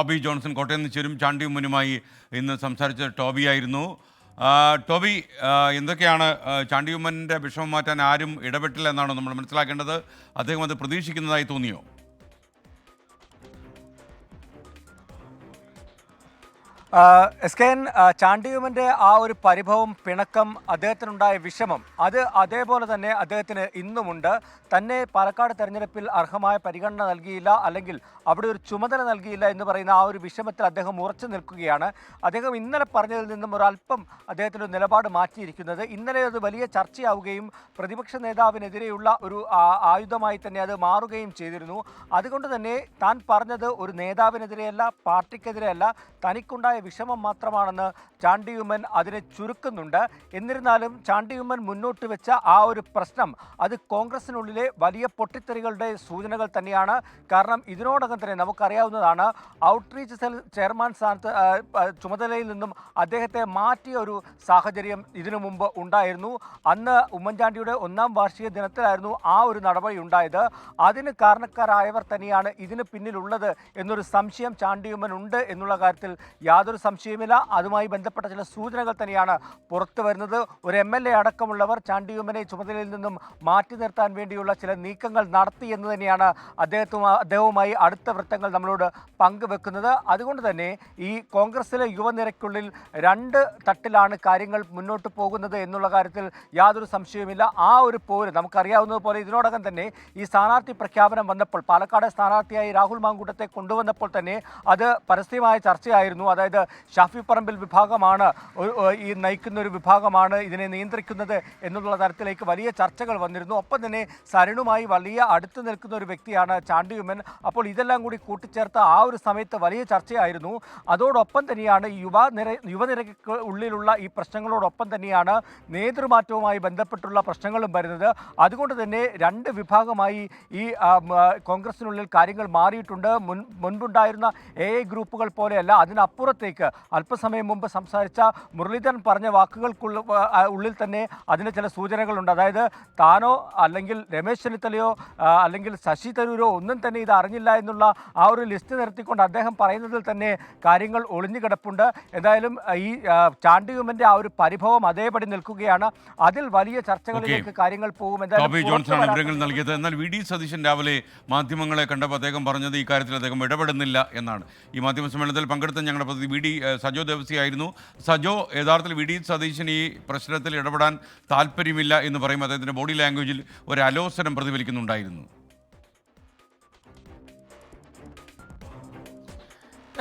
Toby Johnson Kottayam നിന്ന് ചേരും. ചാണ്ടി ഉമ്മനുമായി ഇന്ന് സംസാരിച്ച ടോബിയായിരുന്നു. ടോബി, എന്തൊക്കെയാണ് ചാണ്ടി ഉമ്മൻ്റെ വിഷമം മാറ്റാൻ ആരും ഇടപെട്ടില്ല എന്നാണോ നമ്മൾ മനസ്സിലാക്കേണ്ടത്? അദ്ദേഹം അത് പ്രതീക്ഷിക്കുന്നതായി തോന്നിയോ? എസ്.കെ.എൻ, ചാണ്ടി ഉമ്മൻ്റെ ആ ഒരു പരിഭവം, പിണക്കം, അദ്ദേഹത്തിനുണ്ടായ വിഷമം, അത് അതേപോലെ തന്നെ അദ്ദേഹത്തിന് ഇന്നുമുണ്ട്. തന്നെ പാലക്കാട് തെരഞ്ഞെടുപ്പിൽ അർഹമായ പരിഗണന നൽകിയില്ല, അല്ലെങ്കിൽ അവിടെ ഒരു ചുമതല നൽകിയില്ല എന്ന് പറയുന്ന ആ ഒരു വിഷമത്തിൽ അദ്ദേഹം ഉറച്ചു നിൽക്കുകയാണ്. അദ്ദേഹം ഇന്നലെ പറഞ്ഞതിൽ നിന്നും ഒരല്പം അദ്ദേഹത്തിൻ്റെ നിലപാട് മാറ്റിയിരിക്കുന്നത്. ഇന്നലെ അത് വലിയ ചർച്ചയാവുകയും പ്രതിപക്ഷ നേതാവിനെതിരെയുള്ള ഒരു ആയുധമായി തന്നെ അത് മാറുകയും ചെയ്തിരുന്നു. അതുകൊണ്ട് തന്നെ താൻ പറഞ്ഞത് ഒരു നേതാവിനെതിരെയല്ല, പാർട്ടിക്കെതിരെയല്ല, തനിക്കുണ്ടായ വിഷമം മാത്രമാണെന്ന് ചാണ്ടി ഉമ്മൻ അതിനെ ചുരുക്കുന്നുണ്ട്. എന്നിരുന്നാലും ചാണ്ടി ഉമ്മൻ മുന്നോട്ട് വെച്ച ആ ഒരു പ്രശ്നം അത് കോൺഗ്രസിനുള്ളിലെ വലിയ പൊട്ടിത്തെറികളുടെ സൂചനകൾ തന്നെയാണ്. കാരണം ഇതിനോടകം തന്നെ നമുക്കറിയാവുന്നതാണ്, ഔട്ട്റീച്ച് സെൽ ചെയർമാൻ സ്ഥാനത്ത് ചുമതലയിൽ നിന്നും അദ്ദേഹത്തെ മാറ്റിയ ഒരു സാഹചര്യം ഇതിനു മുമ്പ് ഉണ്ടായിരുന്നു. അന്ന് ഉമ്മൻചാണ്ടിയുടെ 1ാം വാർഷിക ദിനത്തിലായിരുന്നു ആ ഒരു നടപടി ഉണ്ടായത്. അതിന് കാരണക്കാരായവർ തന്നെയാണ് ഇതിന് പിന്നിലുള്ളത് എന്നൊരു സംശയം ചാണ്ടി ഉമ്മൻ ഉണ്ട് എന്നുള്ള കാര്യത്തിൽ യാതൊരു സംശയമില്ല. അതുമായി ബന്ധപ്പെട്ട ചില സൂചനകൾ തന്നെയാണ് പുറത്തു വരുന്നത്. ഒരു MLA അടക്കമുള്ളവർ ചാണ്ടി ഉമ്മനെ ചുമതലയിൽ നിന്നും മാറ്റി നിർത്താൻ വേണ്ടിയുള്ള ചില നീക്കങ്ങൾ നടത്തി എന്ന് തന്നെയാണ് അദ്ദേഹവുമായി അടുത്ത വൃത്തങ്ങൾ നമ്മളോട് പങ്കുവെക്കുന്നത്. അതുകൊണ്ട് തന്നെ ഈ കോൺഗ്രസിലെ യുവനിരയ്ക്കുള്ളിൽ 2 തട്ടിലാണ് കാര്യങ്ങൾ മുന്നോട്ട് പോകുന്നത് എന്നുള്ള കാര്യത്തിൽ യാതൊരു സംശയവുമില്ല. ആ ഒരു പോര് നമുക്കറിയാവുന്നതുപോലെ ഇതിനോടകം തന്നെ ഈ സ്ഥാനാർത്ഥി പ്രഖ്യാപനം വന്നപ്പോൾ, പാലക്കാട് സ്ഥാനാർത്ഥിയായി രാഹുൽ മാങ്കൂട്ടത്തെ കൊണ്ടുവന്നപ്പോൾ തന്നെ അത് പരസ്യമായ ചർച്ചയായിരുന്നു. അതായത് ഷാഫി പറമ്പിൽ വിഭാഗമാണ് ഈ നയിക്കുന്ന ഒരു വിഭാഗമാണ് ഇതിനെ നിയന്ത്രിക്കുന്നത് എന്നുള്ള തരത്തിലേക്ക് വലിയ ചർച്ചകൾ വന്നിരുന്നു. ഒപ്പം തന്നെ സരണുമായി വലിയ അടുത്ത് നിൽക്കുന്ന ഒരു വ്യക്തിയാണ് ചാണ്ടി ഉമ്മൻ. അപ്പോൾ ഇതെല്ലാം കൂടി കൂട്ടിച്ചേർത്ത ആ ഒരു സമയത്ത് വലിയ ചർച്ചയായിരുന്നു. അതോടൊപ്പം തന്നെയാണ് യുവനിരക്ക് ഉള്ളിലുള്ള ഈ പ്രശ്നങ്ങളോടൊപ്പം തന്നെയാണ് നേതൃമാറ്റവുമായി ബന്ധപ്പെട്ടുള്ള പ്രശ്നങ്ങളും വരുന്നത്. അതുകൊണ്ട് തന്നെ 2 വിഭാഗമായി ഈ കോൺഗ്രസിനുള്ളിൽ കാര്യങ്ങൾ മാറിയിട്ടുണ്ട്. മുൻപുണ്ടായിരുന്ന AI ഗ്രൂപ്പുകൾ പോലെയല്ല, അതിനപ്പുറത്തേക്ക് അല്പസമയം മുമ്പ് സംസാരിച്ച മുരളീധരൻ പറഞ്ഞ വാക്കുകൾക്കുള്ളിൽ തന്നെ അതിന് ചില സൂചനകളുണ്ട്. അതായത് താനോ അല്ലെങ്കിൽ രമേശ് ചെന്നിത്തലയോ അല്ലെങ്കിൽ ശശി തരൂരോ ഒന്നും തന്നെ ഇത് അറിഞ്ഞില്ല എന്നുള്ള ആ ഒരു ലിസ്റ്റ് നിരത്തിക്കൊണ്ട് അദ്ദേഹം പറയുന്നതിൽ തന്നെ കാര്യങ്ങൾ ഒളിഞ്ഞു കിടപ്പുണ്ട്. എന്തായാലും ഈ ചാണ്ടി ഉമ്മൻ്റെ ആ ഒരു പരിഭവം അതേപടി നിൽക്കുകയാണ്. അതിൽ വലിയ ചർച്ചകളിലേക്ക് കാര്യങ്ങൾ പോകും. എന്നാൽ വി ഡി സതീശൻ രാവിലെ മാധ്യമങ്ങളെ കണ്ടപ്പോൾ അദ്ദേഹം പറഞ്ഞത് ഈ കാര്യത്തിൽ അദ്ദേഹം ഇടപെടുന്നില്ല എന്നാണ്. ഈ മാധ്യമ സമ്മേളനത്തിൽ പങ്കെടുത്ത ഞങ്ങളുടെ പ്രതിനിധി സജോ ദേവസിയായിരുന്നു. സജോ, യഥാർത്ഥത്തിൽ വി ഡി സതീശൻ ഈ പ്രശ്നത്തിൽ ഇടപെടാൻ താല്പര്യമില്ല എന്ന് പറയുമ്പോൾ അദ്ദേഹത്തിൻ്റെ ബോഡി ലാംഗ്വേജിൽ ഒരു അലോസരം പ്രതിഫലിക്കുന്നുണ്ടായിരുന്നു.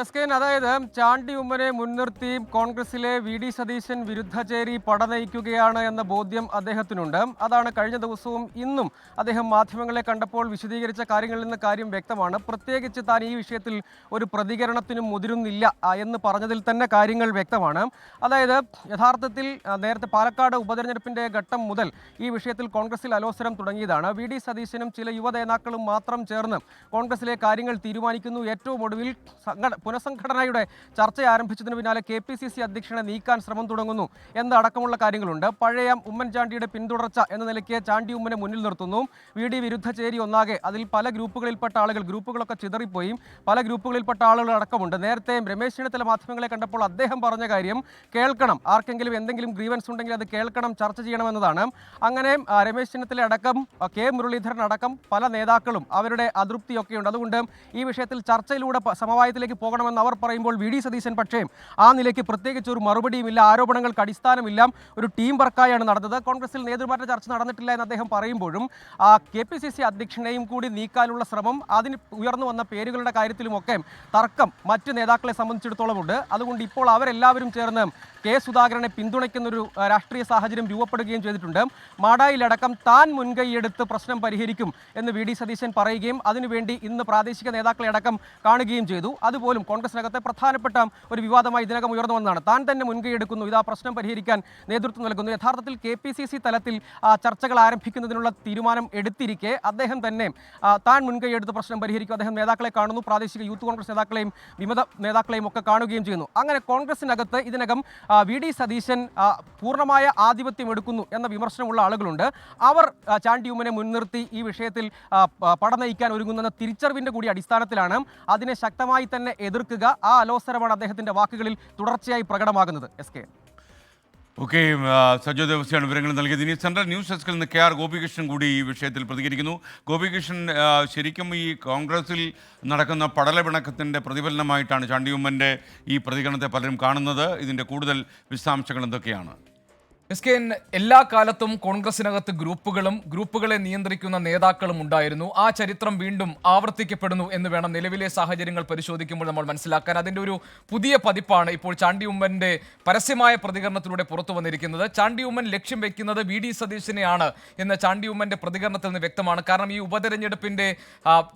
എസ്.കെ.എൻ, അതായത് ചാണ്ടി ഉമ്മനെ മുൻനിർത്തി കോൺഗ്രസിലെ വി ഡി സതീശൻ വിരുദ്ധചേരി പടനയിക്കുകയാണ് എന്ന ബോധ്യം അദ്ദേഹത്തിനുണ്ട്. അതാണ് കഴിഞ്ഞ ദിവസവും ഇന്നും അദ്ദേഹം മാധ്യമങ്ങളെ കണ്ടപ്പോൾ വിശദീകരിച്ച കാര്യങ്ങളിൽ നിന്ന് കാര്യം വ്യക്തമാണ്. പ്രത്യേകിച്ച് താൻ ഈ വിഷയത്തിൽ ഒരു പ്രതികരണത്തിനും മുതിരുന്നില്ല എന്ന് പറഞ്ഞതിൽ തന്നെ കാര്യങ്ങൾ വ്യക്തമാണ്. അതായത് യഥാർത്ഥത്തിൽ നേരത്തെ പാലക്കാട് ഉപതെരഞ്ഞെടുപ്പിൻ്റെ ഘട്ടം മുതൽ ഈ വിഷയത്തിൽ കോൺഗ്രസിൽ അലോസരം തുടങ്ങിയതാണ്. വി ഡി സതീശനും ചില യുവ നേതാക്കളും മാത്രം ചേർന്ന് കോൺഗ്രസിലെ കാര്യങ്ങൾ തീരുമാനിക്കുന്നു. ഏറ്റവും ഒടുവിൽ പുനഃസംഘടനയുടെ ചർച്ച ആരംഭിച്ചതിന് പിന്നാലെ KPCC അധ്യക്ഷനെ നീക്കാൻ ശ്രമം തുടങ്ങുന്നു എന്നടക്കമുള്ള കാര്യങ്ങളുണ്ട്. പഴയ ഉമ്മൻചാണ്ടിയുടെ പിന്തുടർച്ച എന്ന നിലയ്ക്ക് ചാണ്ടി ഉമ്മനെ മുന്നിൽ നിർത്തുന്നു. വി ഡി വിരുദ്ധ ചേരി ഒന്നാകെ, അതിൽ പല ഗ്രൂപ്പുകളിൽപ്പെട്ട ആളുകൾ, ഗ്രൂപ്പുകളൊക്കെ ചിതറിപ്പോയി, പല ഗ്രൂപ്പുകളിൽപ്പെട്ട ആളുകൾ അടക്കമുണ്ട്. നേരത്തെ രമേശ് ചെന്നിത്തല മാധ്യമങ്ങളെ കണ്ടപ്പോൾ അദ്ദേഹം പറഞ്ഞ കാര്യം കേൾക്കണം, ആർക്കെങ്കിലും എന്തെങ്കിലും ഗ്രീവൻസ് ഉണ്ടെങ്കിൽ അത് കേൾക്കണം, ചർച്ച ചെയ്യണമെന്നതാണ്. അങ്ങനെ രമേശ് ചെന്നിത്തല അടക്കം K മുരളീധരൻ അടക്കം പല നേതാക്കളും അവരുടെ അതൃപ്തിയൊക്കെയുണ്ട്. അതുകൊണ്ട് ഈ വിഷയത്തിൽ ചർച്ചയിലൂടെ സമവായത്തിലേക്ക് പോകണമെന്ന് അവർ പറയുമ്പോൾ വി ഡി സതീശൻ പക്ഷേ ആ നിലയ്ക്ക് പ്രത്യേകിച്ച് ഒരു മറുപടിയുമില്ല, ആരോപണങ്ങൾക്ക് അടിസ്ഥാനമില്ല, ഒരു ടീം വർക്കായാണ് നടന്നത്, കോൺഗ്രസിൽ നേതൃമാറ്റ ചർച്ച നടന്നിട്ടില്ല എന്ന് അദ്ദേഹം പറയുമ്പോഴും KPCC അധ്യക്ഷനെയും കൂടി നീക്കാനുള്ള ശ്രമം, അതിന് ഉയർന്നു വന്ന പേരുകളുടെ കാര്യത്തിലുമൊക്കെ തർക്കം മറ്റ് നേതാക്കളെ സംബന്ധിച്ചിടത്തോളം ഉണ്ട്. അതുകൊണ്ട് ഇപ്പോൾ അവരെല്ലാവരും ചേർന്ന് K സുധാകരനെ പിന്തുണയ്ക്കുന്നൊരു രാഷ്ട്രീയ സാഹചര്യം രൂപപ്പെടുകയും ചെയ്തിട്ടുണ്ട്. മാടായിലടക്കം താൻ മുൻകൈയെടുത്ത് പ്രശ്നം പരിഹരിക്കും എന്ന് വി ഡി സതീശൻ പറയുകയും അതിനുവേണ്ടി ഇന്ന് പ്രാദേശിക നേതാക്കളെ അടക്കം കാണുകയും ചെയ്തു. അതുപോലും കോൺഗ്രസിനകത്തെ പ്രധാനപ്പെട്ട ഒരു വിവാദമായി ഇതിനകം ഉയർന്നു വന്നതാണ്. താൻ തന്നെ മുൻകൈയെടുക്കുന്നു, ഇതാ പ്രശ്നം പരിഹരിക്കാൻ നേതൃത്വം നൽകുന്നു. യഥാർത്ഥത്തിൽ KPCC തലത്തിൽ ചർച്ചകൾ ആരംഭിക്കുന്നതിനുള്ള തീരുമാനം എടുത്തിരിക്കെ അദ്ദേഹം തന്നെ താൻ മുൻകൈയെടുത്ത് പ്രശ്നം പരിഹരിക്കും. അദ്ദേഹം നേതാക്കളെ കാണുന്നു, പ്രാദേശിക യൂത്ത് കോൺഗ്രസ് നേതാക്കളെയും വിമത നേതാക്കളെയും ഒക്കെ കാണുകയും ചെയ്യുന്നു. അങ്ങനെ കോൺഗ്രസിനകത്ത് ഇതിനകം വി ഡി സതീശൻ പൂർണ്ണമായ ആധിപത്യം എടുക്കുന്നു എന്ന വിമർശനമുള്ള ആളുകളുണ്ട്. അവർ ചാണ്ടി ഉമ്മനെ മുൻനിർത്തി ഈ വിഷയത്തിൽ പട നയിക്കാൻ ഒരുങ്ങുന്ന തിരിച്ചറിവിൻ്റെ കൂടി അടിസ്ഥാനത്തിലാണ് അതിനെ ശക്തമായി തന്നെ എതിർക്കുക. ആ അലോസരമാണ് അദ്ദേഹത്തിൻ്റെ വാക്കുകളിൽ തുടർച്ചയായി പ്രകടമാകുന്നത്. SK. ഓക്കെ, സജോ ദേവസ്യാണ് വിവരങ്ങൾ നൽകിയത്. ഇനി സെൻട്രൽ ന്യൂസ് ഡെസ്കിൽ നിന്ന് KR ഗോപികൃഷ്ണൻ കൂടി ഈ വിഷയത്തിൽ പ്രതികരിക്കുന്നു. ഗോപികൃഷ്ണൻ, ശരിക്കും ഈ കോൺഗ്രസിൽ നടക്കുന്ന പടലപിണക്കത്തിൻ്റെ പ്രതിഫലനമായിട്ടാണ് ചാണ്ടി ഉമ്മൻ്റെ ഈ പ്രതികരണത്തെ പലരും കാണുന്നത്. ഇതിൻ്റെ കൂടുതൽ വിശദാംശങ്ങൾ എന്തൊക്കെയാണ്? SKN എല്ലാ കാലത്തും കോൺഗ്രസിനകത്ത് ഗ്രൂപ്പുകളെ നിയന്ത്രിക്കുന്ന നേതാക്കളും ഉണ്ടായിരുന്നു. ആ ചരിത്രം വീണ്ടും ആവർത്തിക്കപ്പെടുന്നു എന്ന് വേണം നിലവിലെ സാഹചര്യങ്ങൾ പരിശോധിക്കുമ്പോൾ നമ്മൾ മനസ്സിലാക്കാൻ. അതിൻ്റെ ഒരു പുതിയ പതിപ്പാണ് ഇപ്പോൾ ചാണ്ടി ഉമ്മൻ്റെ പരസ്യമായ പ്രതികരണത്തിലൂടെ പുറത്തു വന്നിരിക്കുന്നത്. ചാണ്ടി ഉമ്മൻ ലക്ഷ്യം വെക്കുന്നത് VD സതീശനെയാണ് എന്ന് ചാണ്ടി ഉമ്മൻ്റെ പ്രതികരണത്തിൽ നിന്ന് വ്യക്തമാണ്. കാരണം ഈ ഉപതെരഞ്ഞെടുപ്പിൻ്റെ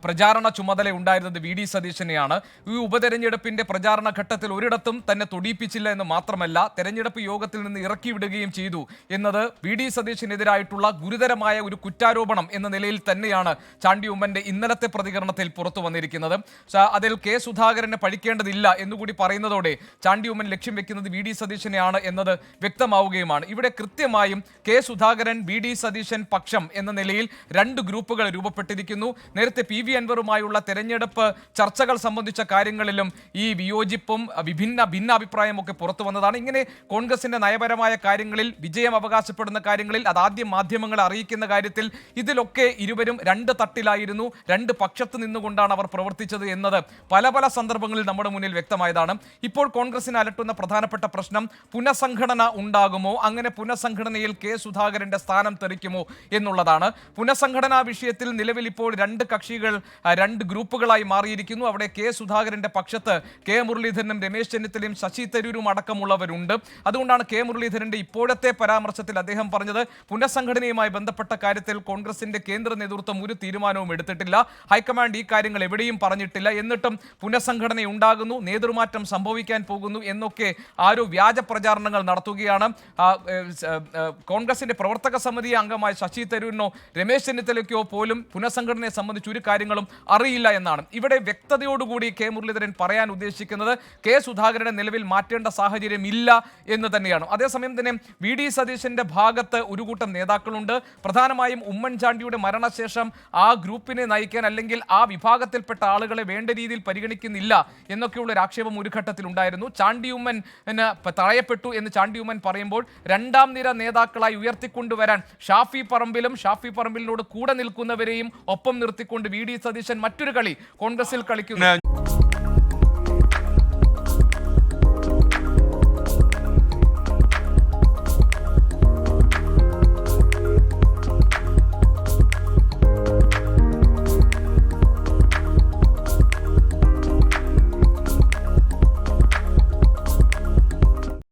പ്രചാരണ ചുമതല ഉണ്ടായിരുന്നത് VD സതീശനെയാണ്. ഈ ഉപതെരഞ്ഞെടുപ്പിൻ്റെ പ്രചാരണ ഘട്ടത്തിൽ ഒരിടത്തും തന്നെ തൊടിയിപ്പിച്ചില്ല എന്ന് മാത്രമല്ല, തെരഞ്ഞെടുപ്പ് യോഗത്തിൽ നിന്ന് ഇറക്കി വിടുകയും ചെയ്തു എന്നത് VD സതീശനെതിരായിട്ടുള്ള ഗുരുതരമായ ഒരു കുറ്റാരോപണം എന്ന നിലയിൽ തന്നെയാണ് ചാണ്ടി ഉമ്മന്റെ ഇന്നലത്തെ പ്രതികരണത്തിൽ പുറത്തു വന്നിരിക്കുന്നത്. അതിൽ K സുധാകരനെ പഴിക്കേണ്ടതില്ല എന്നുകൂടി പറയുന്നതോടെ ചാണ്ടി ഉമ്മൻ ലക്ഷ്യം വെക്കുന്നത് VD സതീശനെയാണ് എന്നത് വ്യക്തമാവുകയുമാണ്. ഇവിടെ കൃത്യമായും K സുധാകരൻ VD സതീശൻ പക്ഷം എന്ന നിലയിൽ രണ്ട് ഗ്രൂപ്പുകൾ രൂപപ്പെട്ടിരിക്കുന്നു. നേരത്തെ PV അൻവറുമായുള്ള തെരഞ്ഞെടുപ്പ് ചർച്ചകൾ സംബന്ധിച്ച കാര്യങ്ങളിലും ഈ വിയോജിപ്പും ഭിന്നാഭിപ്രായമൊക്കെ പുറത്തു വന്നതാണ്. ഇങ്ങനെ കോൺഗ്രസിന്റെ നയപരമായ കാര്യങ്ങളിൽ വിജയം അവകാശപ്പെടുന്ന കാര്യങ്ങളിൽ അതാദ്യം മാധ്യമങ്ങളെ അറിയിക്കുന്ന കാര്യത്തിൽ ഇതിലൊക്കെ ഇരുവരും രണ്ട് തട്ടിലായിരുന്നു, രണ്ട് പക്ഷത്ത് നിന്നുകൊണ്ടാണ് അവർ പ്രവർത്തിച്ചത് എന്നത് പല സന്ദർഭങ്ങളിൽ നമ്മുടെ മുന്നിൽ വ്യക്തമായതാണ്. ഇപ്പോൾ കോൺഗ്രസിനെ അലട്ടുന്ന പ്രധാനപ്പെട്ട പ്രശ്നം പുനഃസംഘടന ഉണ്ടാകുമോ, അങ്ങനെ പുനഃസംഘടനയിൽ K സുധാകരന്റെ സ്ഥാനം തെറിക്കുമോ എന്നുള്ളതാണ്. പുനഃസംഘടനാ വിഷയത്തിൽ നിലവിൽ ഇപ്പോൾ രണ്ട് കക്ഷികൾ രണ്ട് ഗ്രൂപ്പുകളായി മാറിയിരിക്കുന്നു. അവിടെ K സുധാകരന്റെ പക്ഷത്ത് K മുരളീധരനും രമേശ് ചെന്നിത്തലയും ശശി തരൂരും അടക്കമുള്ളവരുണ്ട്. അതുകൊണ്ടാണ് K മുരളീധരന്റെ ഇപ്പോഴത്തെ പരാമർശത്തിൽ അദ്ദേഹം പറഞ്ഞത് പുനഃസംഘടനയുമായി ബന്ധപ്പെട്ട കാര്യത്തിൽ കോൺഗ്രസിന്റെ കേന്ദ്ര നേതൃത്വം ഒരു തീരുമാനവും എടുത്തിട്ടില്ല, ഹൈക്കമാൻഡ് ഈ കാര്യങ്ങൾ എവിടെയും പറഞ്ഞിട്ടില്ല, എന്നിട്ടും പുനഃസംഘടന ഉണ്ടാകുന്നു, നേതൃമാറ്റം സംഭവിക്കാൻ പോകുന്നു എന്നൊക്കെ ആരോ വ്യാജ പ്രചാരണങ്ങൾ നടത്തുകയാണ്. കോൺഗ്രസിന്റെ പ്രവർത്തക സമിതി അംഗമായ ശശി തരൂരിനോ രമേശ് ചെന്നിത്തലയ്ക്കോ പോലും പുനഃസംഘടനയെ സംബന്ധിച്ച് ഒരു കാര്യങ്ങളും അറിയില്ല എന്നാണ്. ഇവിടെ വ്യക്തതയോടുകൂടി K മുരളീധരൻ പറയാൻ ഉദ്ദേശിക്കുന്നത് K സുധാകരനെ നിലവിൽ മാറ്റേണ്ട സാഹചര്യം ഇല്ല എന്ന് തന്നെയാണ്. അതേസമയം തന്നെ VD സതീശന്റെ ഭാഗത്ത് ഒരു കൂട്ടം നേതാക്കളുണ്ട്. പ്രധാനമായും ഉമ്മൻചാണ്ടിയുടെ മരണശേഷം ആ ഗ്രൂപ്പിനെ നയിക്കാൻ അല്ലെങ്കിൽ ആ വിഭാഗത്തിൽപ്പെട്ട ആളുകളെ വേണ്ട രീതിയിൽ പരിഗണിക്കുന്നില്ല എന്നൊക്കെയുള്ള ഒരു ആക്ഷേപം ഒരു ഘട്ടത്തിൽ ഉണ്ടായിരുന്നു. ചാണ്ടി ഉമ്മൻ തഴയപ്പെട്ടു എന്ന് ചാണ്ടി ഉമ്മൻ പറയുമ്പോൾ രണ്ടാം നിര നേതാക്കളായി ഉയർത്തിക്കൊണ്ടുവരാൻ ഷാഫി പറമ്പിലിനോട് കൂടെ നിൽക്കുന്നവരെയും ഒപ്പം നിർത്തിക്കൊണ്ട് VD സതീശൻ മറ്റൊരു കളി കോൺഗ്രസിൽ കളിക്കുന്നു.